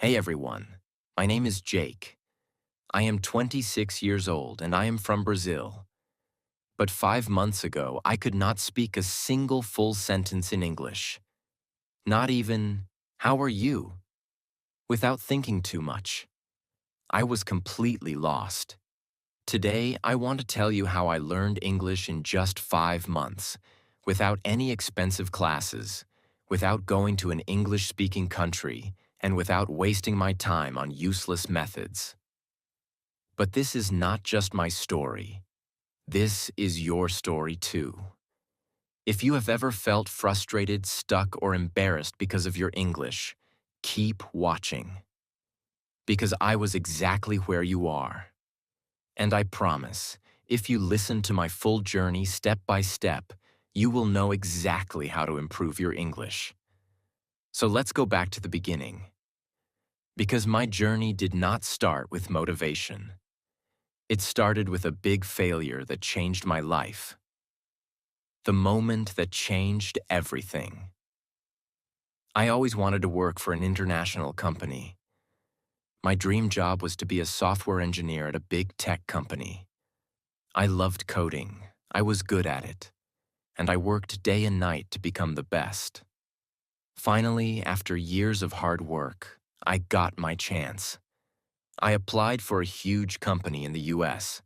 Hey everyone, my name is Jake. I am 26 years old and I am from Brazil. But 5 months ago, I could not speak a single full sentence in English. Not even, how are you? Without thinking too much. I was completely lost. Today, I want to tell you how I learned English in just 5 months, without any expensive classes, without going to an English-speaking country, and without wasting my time on useless methods. But this is not just my story. This is your story too. If you have ever felt frustrated, stuck, or embarrassed because of your English, keep watching. Because I was exactly where you are. And I promise, if you listen to my full journey step by step, you will know exactly how to improve your English. So let's go back to the beginning. Because my journey did not start with motivation. It started with a big failure that changed my life. The moment that changed everything. I always wanted to work for an international company. My dream job was to be a software engineer at a big tech company. I loved coding, I was good at it, and I worked day and night to become the best. Finally, after years of hard work, I got my chance. I applied for a huge company in the US.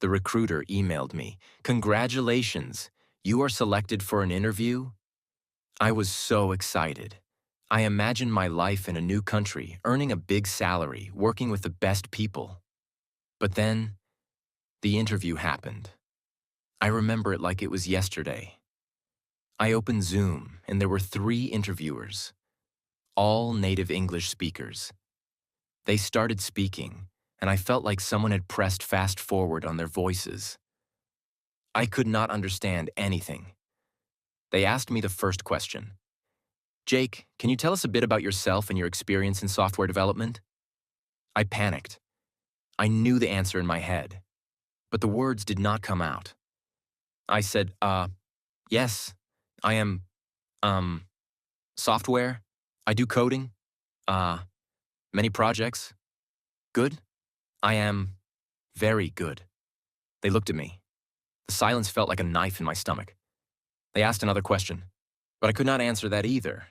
The recruiter emailed me, "Congratulations, you are selected for an interview?" I was so excited. I imagined my life in a new country, earning a big salary, working with the best people. But then, the interview happened. I remember it like it was yesterday. I opened Zoom, and there were 3 interviewers, all native English speakers. They started speaking, and I felt like someone had pressed fast forward on their voices. I could not understand anything. They asked me the first question. "Jake, can you tell us a bit about yourself and your experience in software development?" I panicked. I knew the answer in my head, but the words did not come out. I said, yes, I am, um, software. I do coding. Uh, Many projects. Good. I am very good. They looked at me. The silence felt like a knife in my stomach. They asked another question, but I could not answer that either.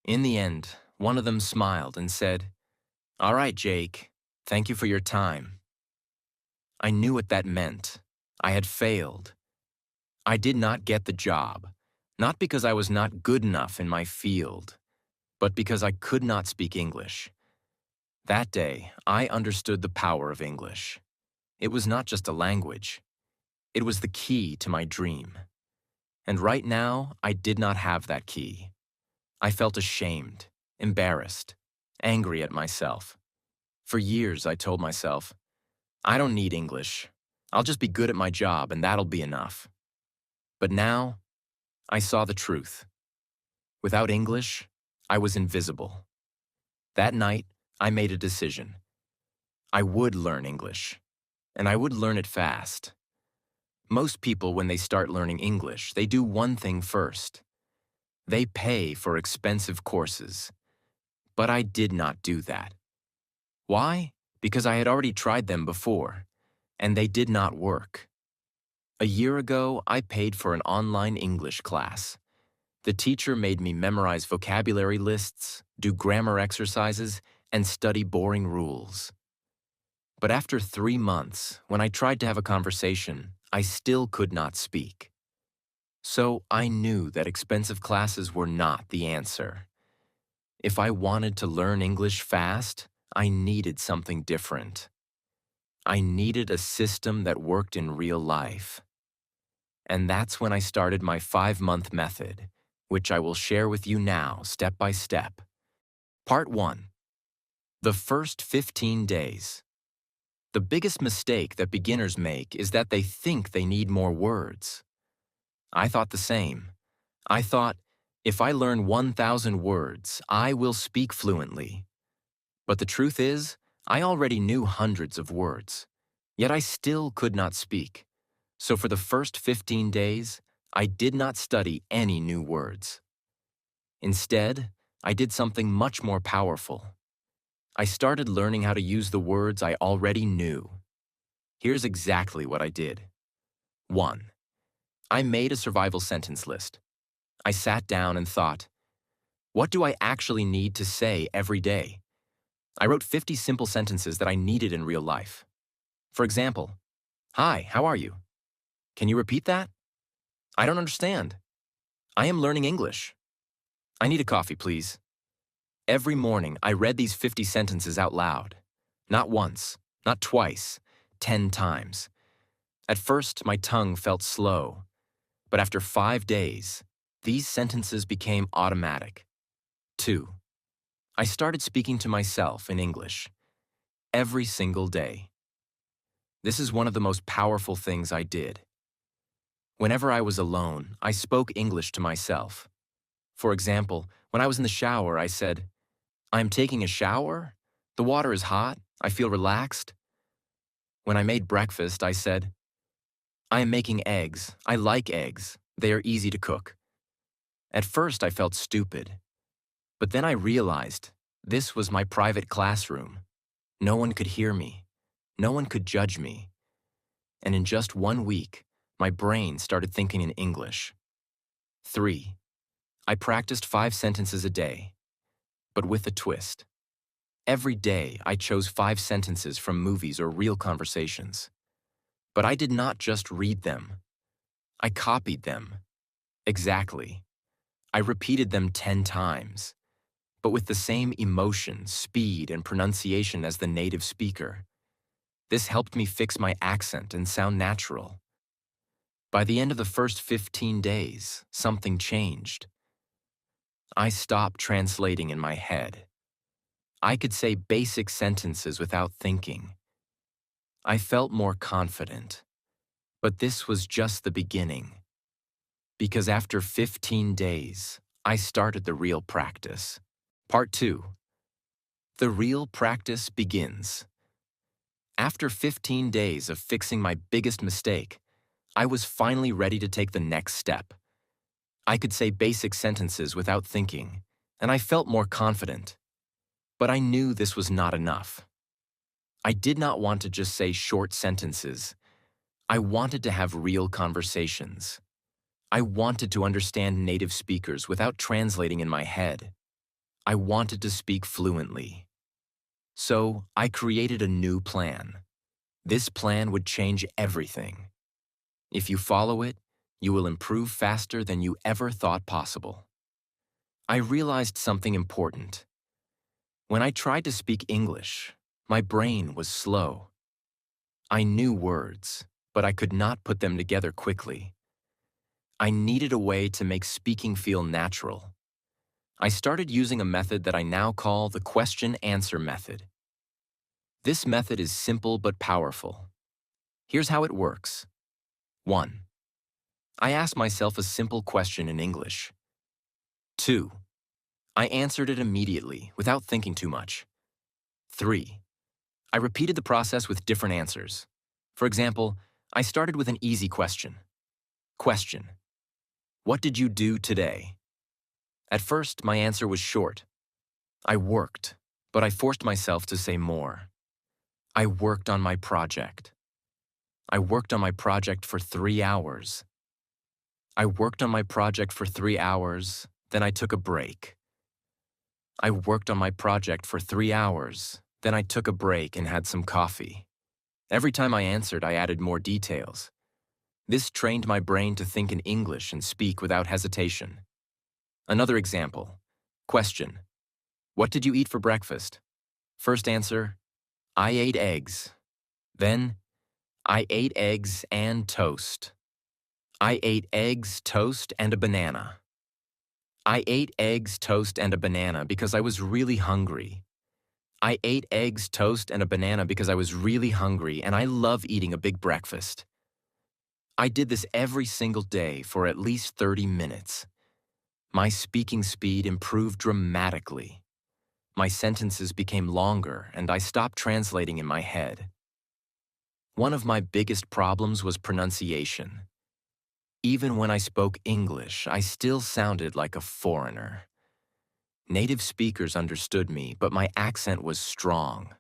In the end, one of them smiled and said, "All right, Jake, thank you for your time." I knew what that meant. I had failed. I did not get the job, not because I was not good enough in my field, but because I could not speak English. That day, I understood the power of English. It was not just a language. It was the key to my dream. And right now, I did not have that key. I felt ashamed, embarrassed, angry at myself. For years, I told myself, I don't need English. I'll just be good at my job and that'll be enough. But now, I saw the truth. Without English, I was invisible. That night, I made a decision. I would learn English, and I would learn it fast. Most people, when they start learning English, they do one thing first. They pay for expensive courses. But I did not do that. Why? Because I had already tried them before, and they did not work. A year ago, I paid for an online English class. The teacher made me memorize vocabulary lists, do grammar exercises, and study boring rules. But after 3 months, when I tried to have a conversation, I still could not speak. So I knew that expensive classes were not the answer. If I wanted to learn English fast, I needed something different. I needed a system that worked in real life. And that's when I started my 5-month method, which I will share with you now, step by step. Part 1. The first 15 days. The biggest mistake that beginners make is that they think they need more words. I thought the same. I thought, if I learn 1,000 words, I will speak fluently. But the truth is, I already knew hundreds of words, yet I still could not speak. So for the first 15 days, I did not study any new words. Instead, I did something much more powerful. I started learning how to use the words I already knew. Here's exactly what I did. 1. I made a survival sentence list. I sat down and thought, what do I actually need to say every day? I wrote 50 simple sentences that I needed in real life. For example, hi, how are you? Can you repeat that? I don't understand. I am learning English. I need a coffee, please. Every morning, I read these 50 sentences out loud. Not once, not twice, 10 times. At first, my tongue felt slow, but after 5 days, these sentences became automatic. 2. I started speaking to myself in English every single day. This is one of the most powerful things I did. Whenever I was alone, I spoke English to myself. For example, when I was in the shower, I said, I'm taking a shower. The water is hot. I feel relaxed. When I made breakfast, I said, I am making eggs. I like eggs. They are easy to cook. At first, I felt stupid. But then I realized this was my private classroom. No one could hear me. No one could judge me. And in just 1 week, my brain started thinking in English. 3. I practiced 5 sentences a day, but with a twist. Every day, I chose 5 sentences from movies or real conversations. But I did not just read them. I copied them. Exactly. I repeated them 10 times, but with the same emotion, speed, and pronunciation as the native speaker. This helped me fix my accent and sound natural. By the end of the first 15 days, something changed. I stopped translating in my head. I could say basic sentences without thinking. I felt more confident. But this was just the beginning. Because after 15 days, I started the real practice. Part 2. The real practice begins. After 15 days of fixing my biggest mistake, I was finally ready to take the next step. I could say basic sentences without thinking, and I felt more confident. But I knew this was not enough. I did not want to just say short sentences. I wanted to have real conversations. I wanted to understand native speakers without translating in my head. I wanted to speak fluently. So I created a new plan. This plan would change everything. If you follow it, you will improve faster than you ever thought possible. I realized something important. When I tried to speak English, my brain was slow. I knew words, but I could not put them together quickly. I needed a way to make speaking feel natural. I started using a method that I now call the question-answer method. This method is simple but powerful. Here's how it works. 1. I asked myself a simple question in English. 2. I answered it immediately, without thinking too much. 3. I repeated the process with different answers. For example, I started with an easy question. Question: what did you do today? At first, my answer was short. I worked, but I forced myself to say more. I worked on my project. I worked on my project for 3 hours. I worked on my project for 3 hours, then I took a break. I worked on my project for 3 hours, then I took a break and had some coffee. Every time I answered, I added more details. This trained my brain to think in English and speak without hesitation. Another example. Question: what did you eat for breakfast? First answer: I ate eggs. Then, I ate eggs and toast. I ate eggs, toast, and a banana. I ate eggs, toast, and a banana because I was really hungry. I ate eggs, toast, and a banana because I was really hungry, and I love eating a big breakfast. I did this every single day for at least 30 minutes. My speaking speed improved dramatically. My sentences became longer, and I stopped translating in my head. One of my biggest problems was pronunciation. Even when I spoke English, I still sounded like a foreigner. Native speakers understood me, but my accent was strong.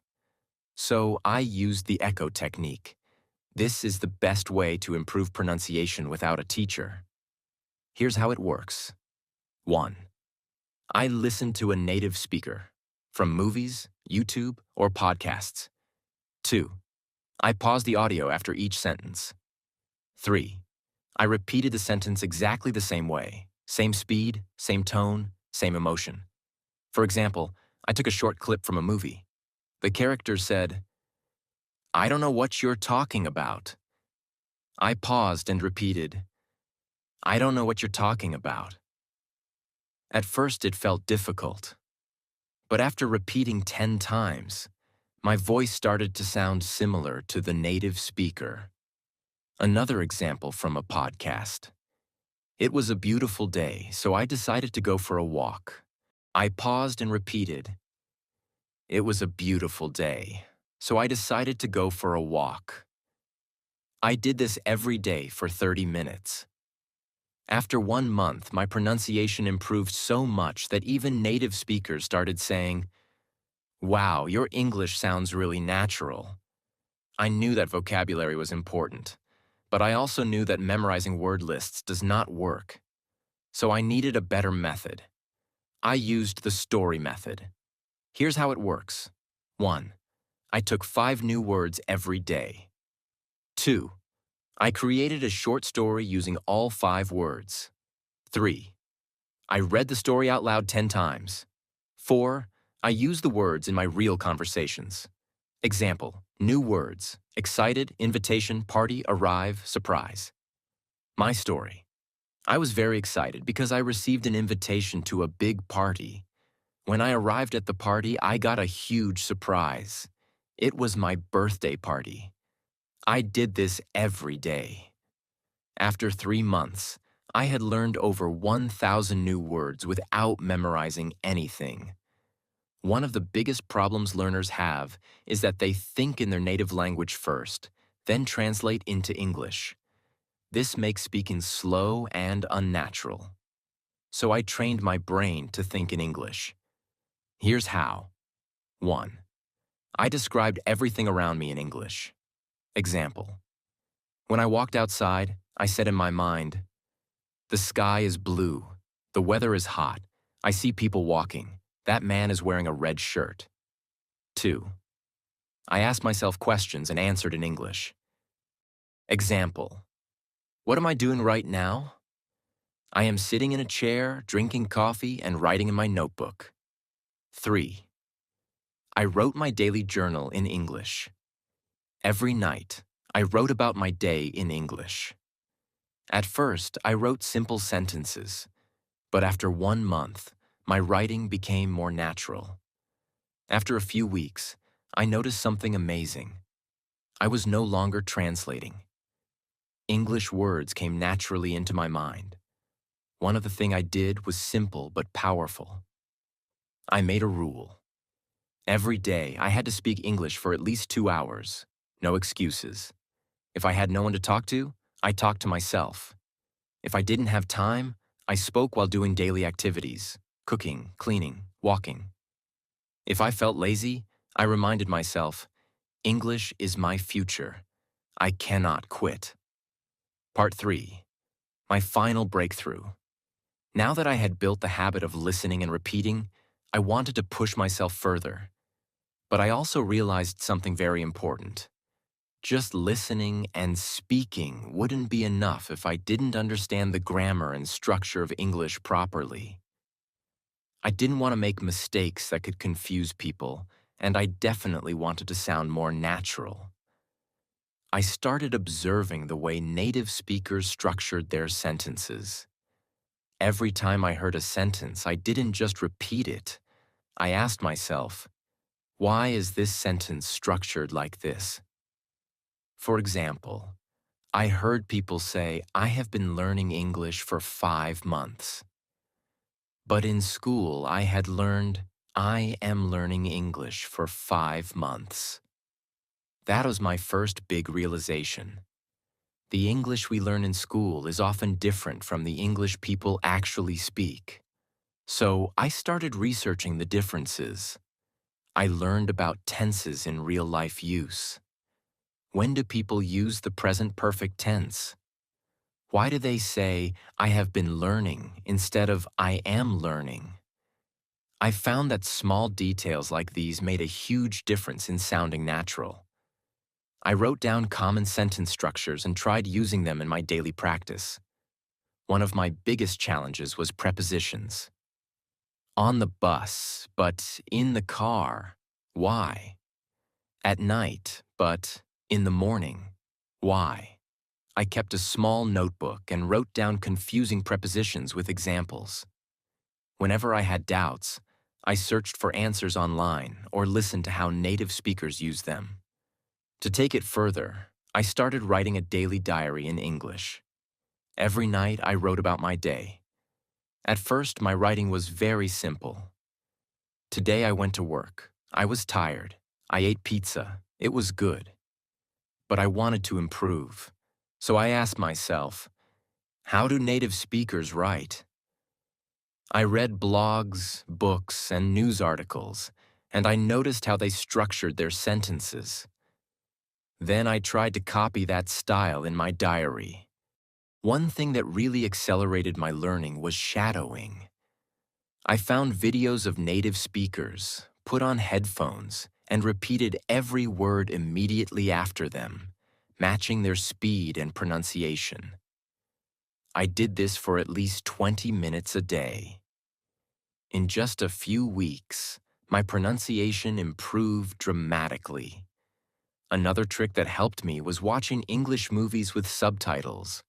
So I used the echo technique. This is the best way to improve pronunciation without a teacher. Here's how it works. 1. I listen to a native speaker from movies, YouTube, or podcasts. 2. I pause the audio after each sentence. 3. I repeated the sentence exactly the same way, same speed, same tone, same emotion. For example, I took a short clip from a movie. The character said, "I don't know what you're talking about." I paused and repeated, "I don't know what you're talking about." At first it felt difficult, but after repeating 10 times, my voice started to sound similar to the native speaker. Another example from a podcast. It was a beautiful day, so I decided to go for a walk. I paused and repeated, "It was a beautiful day, so I decided to go for a walk." I did this every day for 30 minutes. After 1 month, my pronunciation improved so much that even native speakers started saying, "Wow, your English sounds really natural." I knew that vocabulary was important, but I also knew that memorizing word lists does not work. So I needed a better method. I used the story method. Here's how it works. 1. I took 5 new words every day. 2. I created a short story using all 5 words. 3. I read the story out loud 10 times. 4. I used the words in my real conversations. Example, new words: excited, invitation, party, arrive, surprise. My story. I was very excited because I received an invitation to a big party. When I arrived at the party, I got a huge surprise. It was my birthday party. I did this every day. After 3 months, I had learned over 1,000 new words without memorizing anything. One of the biggest problems learners have is that they think in their native language first, then translate into English. This makes speaking slow and unnatural. So I trained my brain to think in English. Here's how. 1. I described everything around me in English. Example. When I walked outside, I said in my mind, "The sky is blue. The weather is hot. I see people walking. That man is wearing a red shirt." 2. I asked myself questions and answered in English. Example. What am I doing right now? I am sitting in a chair, drinking coffee, and writing in my notebook. 3. I wrote my daily journal in English. Every night, I wrote about my day in English. At first, I wrote simple sentences, but after 1 month, my writing became more natural. After a few weeks, I noticed something amazing. I was no longer translating. English words came naturally into my mind. One of the things I did was simple but powerful. I made a rule. Every day, I had to speak English for at least 2 hours. No excuses. If I had no one to talk to, I talked to myself. If I didn't have time, I spoke while doing daily activities: cooking, cleaning, walking. If I felt lazy, I reminded myself, English is my future. I cannot quit. Part 3. My final breakthrough. Now that I had built the habit of listening and repeating, I wanted to push myself further. But I also realized something very important. Just listening and speaking wouldn't be enough if I didn't understand the grammar and structure of English properly. I didn't want to make mistakes that could confuse people, and I definitely wanted to sound more natural. I started observing the way native speakers structured their sentences. Every time I heard a sentence, I didn't just repeat it. I asked myself, why is this sentence structured like this? For example, I heard people say, "I have been learning English for 5 months." But in school, I had learned, "I am learning English for 5 months." That was my first big realization. The English we learn in school is often different from the English people actually speak. So I started researching the differences. I learned about tenses in real-life use. When do people use the present perfect tense? Why do they say, I have been learning instead of I am learning? I found that small details like these made a huge difference in sounding natural. I wrote down common sentence structures and tried using them in my daily practice. One of my biggest challenges was prepositions. On the bus, but in the car. Why? At night, but in the morning. Why? I kept a small notebook and wrote down confusing prepositions with examples. Whenever I had doubts, I searched for answers online or listened to how native speakers use them. To take it further, I started writing a daily diary in English. Every night I wrote about my day. At first, my writing was very simple. Today I went to work. I was tired. I ate pizza. It was good. But I wanted to improve. So I asked myself, how do native speakers write? I read blogs, books, and news articles, and I noticed how they structured their sentences. Then I tried to copy that style in my diary. One thing that really accelerated my learning was shadowing. I found videos of native speakers, put on headphones, and repeated every word immediately after them, matching their speed and pronunciation. I did this for at least 20 minutes a day. In just a few weeks, my pronunciation improved dramatically. Another trick that helped me was watching English movies with subtitles.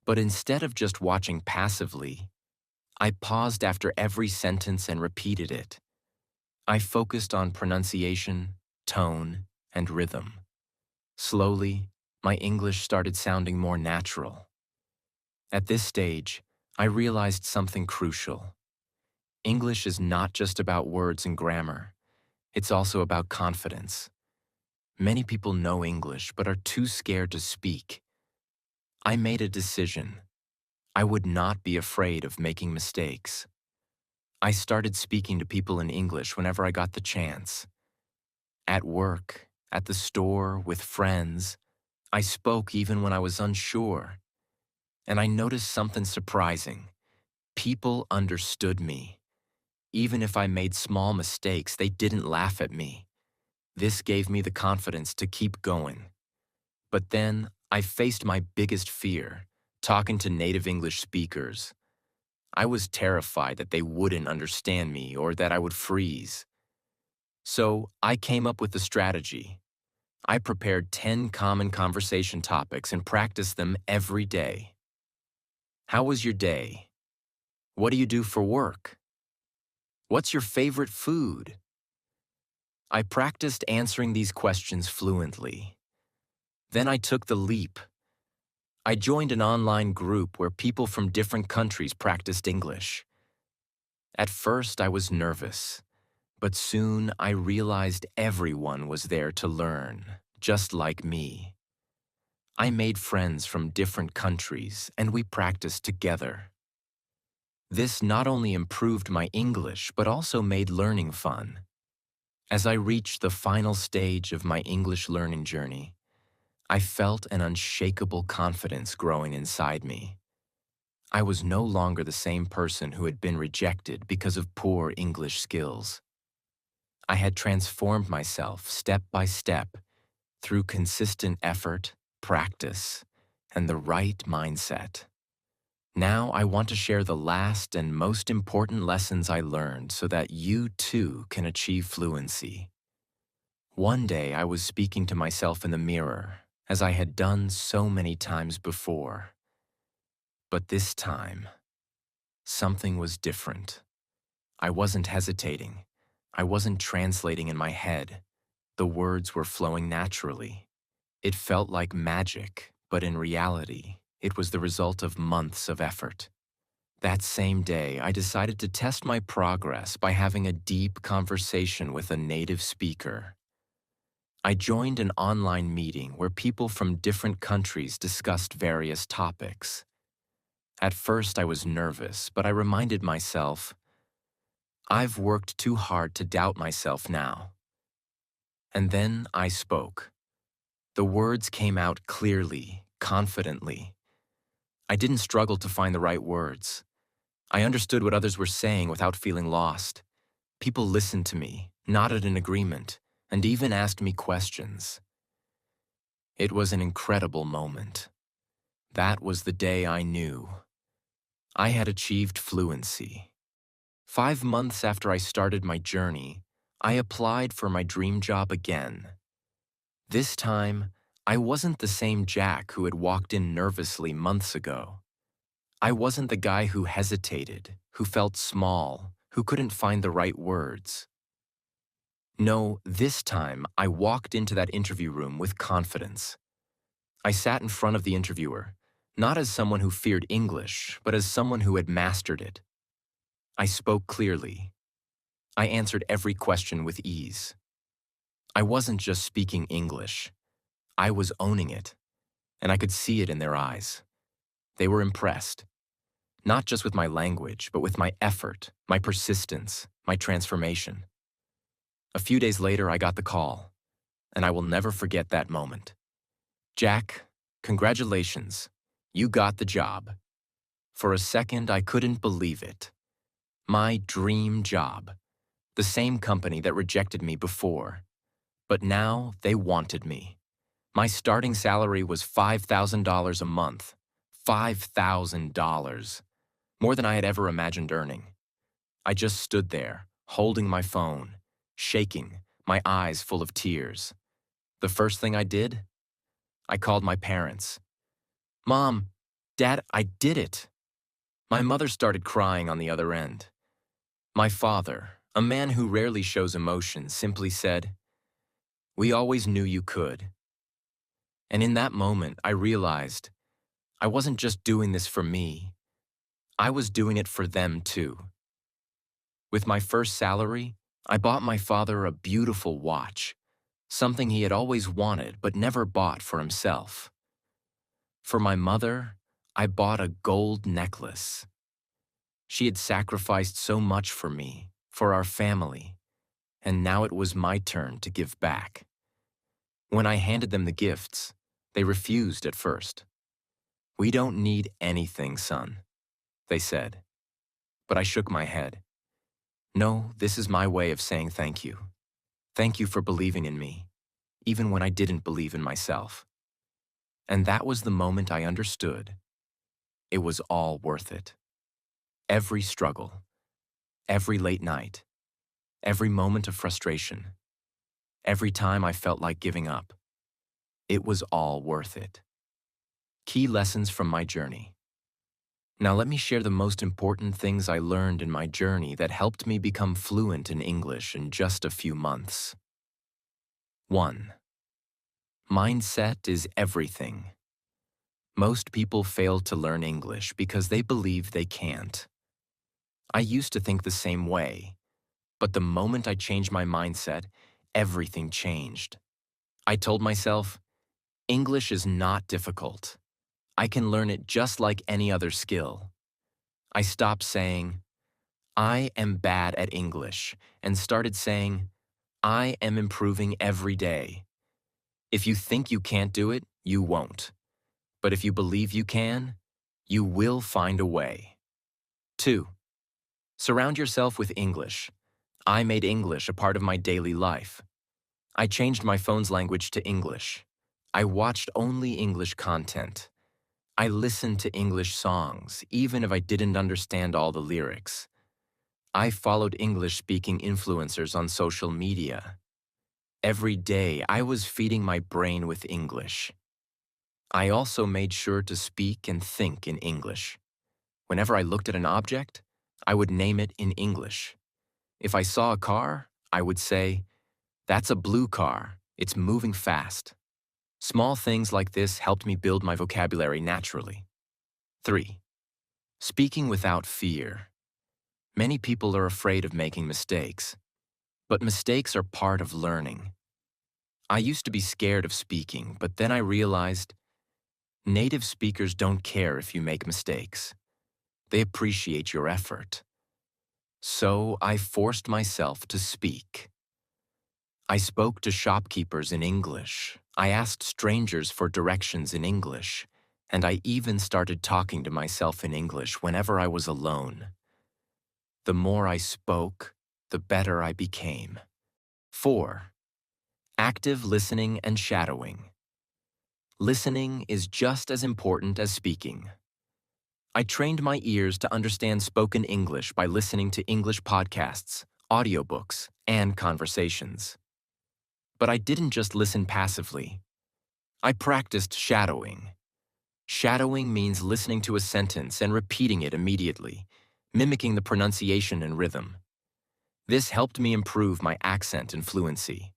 But instead of just watching passively, I paused after every sentence and repeated it. I focused on pronunciation, tone, and rhythm. Slowly, my English started sounding more natural. At this stage, I realized something crucial. English is not just about words and grammar. It's also about confidence. Many people know English but are too scared to speak. I made a decision. I would not be afraid of making mistakes. I started speaking to people in English whenever I got the chance. At work, at the store, with friends, I spoke even when I was unsure. And I noticed something surprising. People understood me. Even if I made small mistakes, they didn't laugh at me. This gave me the confidence to keep going. But then, I faced my biggest fear, talking to native English speakers. I was terrified that they wouldn't understand me or that I would freeze. So, I came up with a strategy. I prepared 10 common conversation topics and practiced them every day. How was your day? What do you do for work? What's your favorite food? I practiced answering these questions fluently. Then I took the leap. I joined an online group where people from different countries practiced English. At first, I was nervous, but soon I realized everyone was there to learn, just like me. I made friends from different countries, and we practiced together. This not only improved my English, but also made learning fun. As I reached the final stage of my English learning journey, I felt an unshakable confidence growing inside me. I was no longer the same person who had been rejected because of poor English skills. I had transformed myself step by step through consistent effort, practice, and the right mindset. Now I want to share the last and most important lessons I learned so that you too can achieve fluency. One day I was speaking to myself in the mirror, as I had done so many times before. But this time, something was different. I wasn't hesitating. I wasn't translating in my head. The words were flowing naturally. It felt like magic, but in reality, it was the result of months of effort. That same day, I decided to test my progress by having a deep conversation with a native speaker. I joined an online meeting where people from different countries discussed various topics. At first, I was nervous, but I reminded myself, I've worked too hard to doubt myself now. And then I spoke. The words came out clearly, confidently. I didn't struggle to find the right words. I understood what others were saying without feeling lost. People listened to me, nodded in agreement, and even asked me questions. It was an incredible moment. That was the day I knew I had achieved fluency. 5 months after I started my journey, I applied for my dream job again. This time, I wasn't the same Jack who had walked in nervously months ago. I wasn't the guy who hesitated, who felt small, who couldn't find the right words. No, this time I walked into that interview room with confidence. I sat in front of the interviewer, not as someone who feared English, but as someone who had mastered it. I spoke clearly. I answered every question with ease. I wasn't just speaking English. I was owning it, and I could see it in their eyes. They were impressed, not just with my language, but with my effort, my persistence, my transformation. A few days later, I got the call, and I will never forget that moment. Jack, congratulations. You got the job. For a second, I couldn't believe it. My dream job. The same company that rejected me before. But now they wanted me. My starting salary was $5,000 a month. $5,000. More than I had ever imagined earning. I just stood there, holding my phone, shaking, my eyes full of tears. The first thing I did? I called my parents. Mom, Dad, I did it. My mother started crying on the other end. My father, a man who rarely shows emotion, simply said, "We always knew you could." And in that moment, I realized I wasn't just doing this for me. I was doing it for them too. With my first salary, I bought my father a beautiful watch, something he had always wanted but never bought for himself. For my mother, I bought a gold necklace. She had sacrificed so much for me, for our family, and now it was my turn to give back. When I handed them the gifts, they refused at first. "We don't need anything, son," they said. But I shook my head. "No, this is my way of saying thank you. Thank you for believing in me, even when I didn't believe in myself." And that was the moment I understood. It was all worth it. Every struggle, every late night, every moment of frustration, every time I felt like giving up. It was all worth it. Key lessons from my journey. Now let me share the most important things I learned in my journey that helped me become fluent in English in just a few months. 1. Mindset is everything. Most people fail to learn English because they believe they can't. I used to think the same way, but the moment I changed my mindset, everything changed. I told myself, English is not difficult. I can learn it just like any other skill. I stopped saying, "I am bad at English," and started saying, "I am improving every day." If you think you can't do it, you won't. But if you believe you can, you will find a way. 2. Surround yourself with English. I made English a part of my daily life. I changed my phone's language to English. I watched only English content. I listened to English songs, even if I didn't understand all the lyrics. I followed English-speaking influencers on social media. Every day, I was feeding my brain with English. I also made sure to speak and think in English. Whenever I looked at an object, I would name it in English. If I saw a car, I would say, "That's a blue car. It's moving fast." Small things like this helped me build my vocabulary naturally. 3. Speaking without fear. Many people are afraid of making mistakes, but mistakes are part of learning. I used to be scared of speaking, but then I realized native speakers don't care if you make mistakes. They appreciate your effort. So I forced myself to speak. I spoke to shopkeepers in English. I asked strangers for directions in English. And I even started talking to myself in English whenever I was alone. The more I spoke, the better I became. 4. Active listening and shadowing. Listening is just as important as speaking. I trained my ears to understand spoken English by listening to English podcasts, audiobooks, and conversations. But I didn't just listen passively. I practiced shadowing. Shadowing means listening to a sentence and repeating it immediately, mimicking the pronunciation and rhythm. This helped me improve my accent and fluency.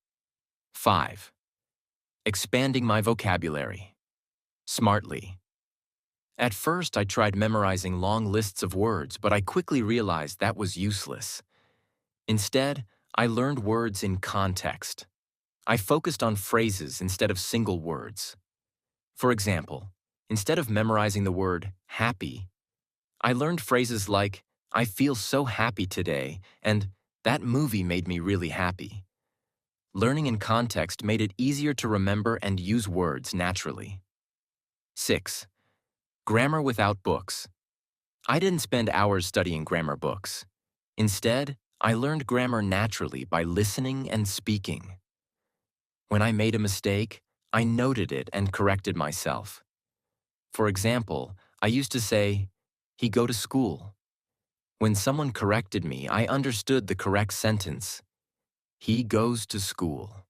5. Expanding my vocabulary. Smartly. At first, I tried memorizing long lists of words, but I quickly realized that was useless. Instead, I learned words in context. I focused on phrases instead of single words. For example, instead of memorizing the word happy, I learned phrases like, I feel so happy today, and that movie made me really happy. Learning in context made it easier to remember and use words naturally. 6. Grammar without books. I didn't spend hours studying grammar books. Instead, I learned grammar naturally by listening and speaking. When I made a mistake, I noted it and corrected myself. For example, I used to say, he go to school. When someone corrected me, I understood the correct sentence. He goes to school.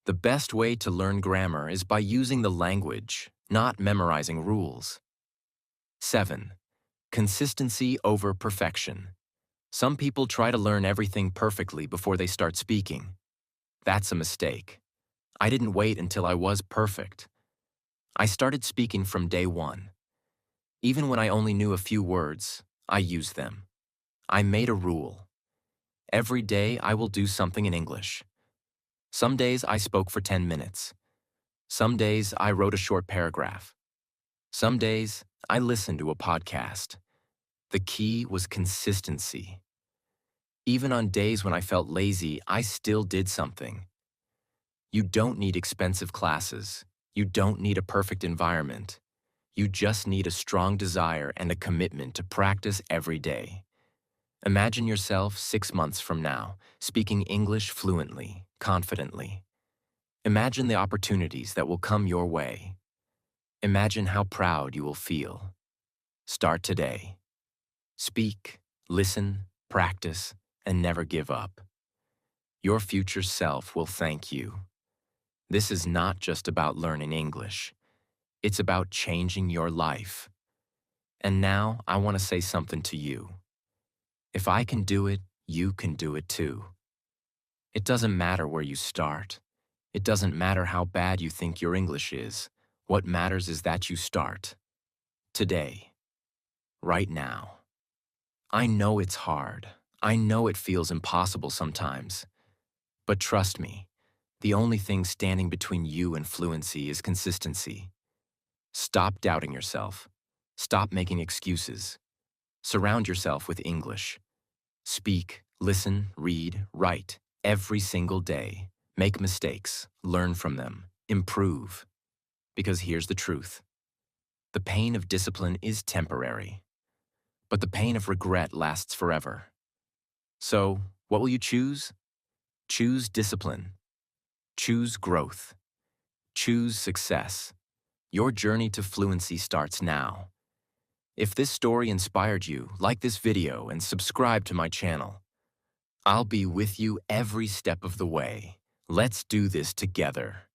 The best way to learn grammar is by using the language, not memorizing rules. 7. Consistency over perfection. Some people try to learn everything perfectly before they start speaking. That's a mistake. I didn't wait until I was perfect. I started speaking from day one. Even when I only knew a few words, I used them. I made a rule. Every day I will do something in English. Some days I spoke for 10 minutes. Some days I wrote a short paragraph. Some days I listened to a podcast. The key was consistency. Even on days when I felt lazy, I still did something. You don't need expensive classes. You don't need a perfect environment. You just need a strong desire and a commitment to practice every day. Imagine yourself 6 months from now, speaking English fluently, confidently. Imagine the opportunities that will come your way. Imagine how proud you will feel. Start today. Speak, listen, practice, and never give up. Your future self will thank you. This is not just about learning English. It's about changing your life. And now I want to say something to you. If I can do it, you can do it too. It doesn't matter where you start. It doesn't matter how bad you think your English is. What matters is that you start. Today. Right now. I know it's hard. I know it feels impossible sometimes. But trust me, the only thing standing between you and fluency is consistency. Stop doubting yourself. Stop making excuses. Surround yourself with English. Speak, listen, read, write, every single day. Make mistakes, learn from them, improve. Because here's the truth. The pain of discipline is temporary, but the pain of regret lasts forever. So, what will you choose? Choose discipline. Choose growth. Choose success. Your journey to fluency starts now. If this story inspired you, like this video and subscribe to my channel. I'll be with you every step of the way. Let's do this together.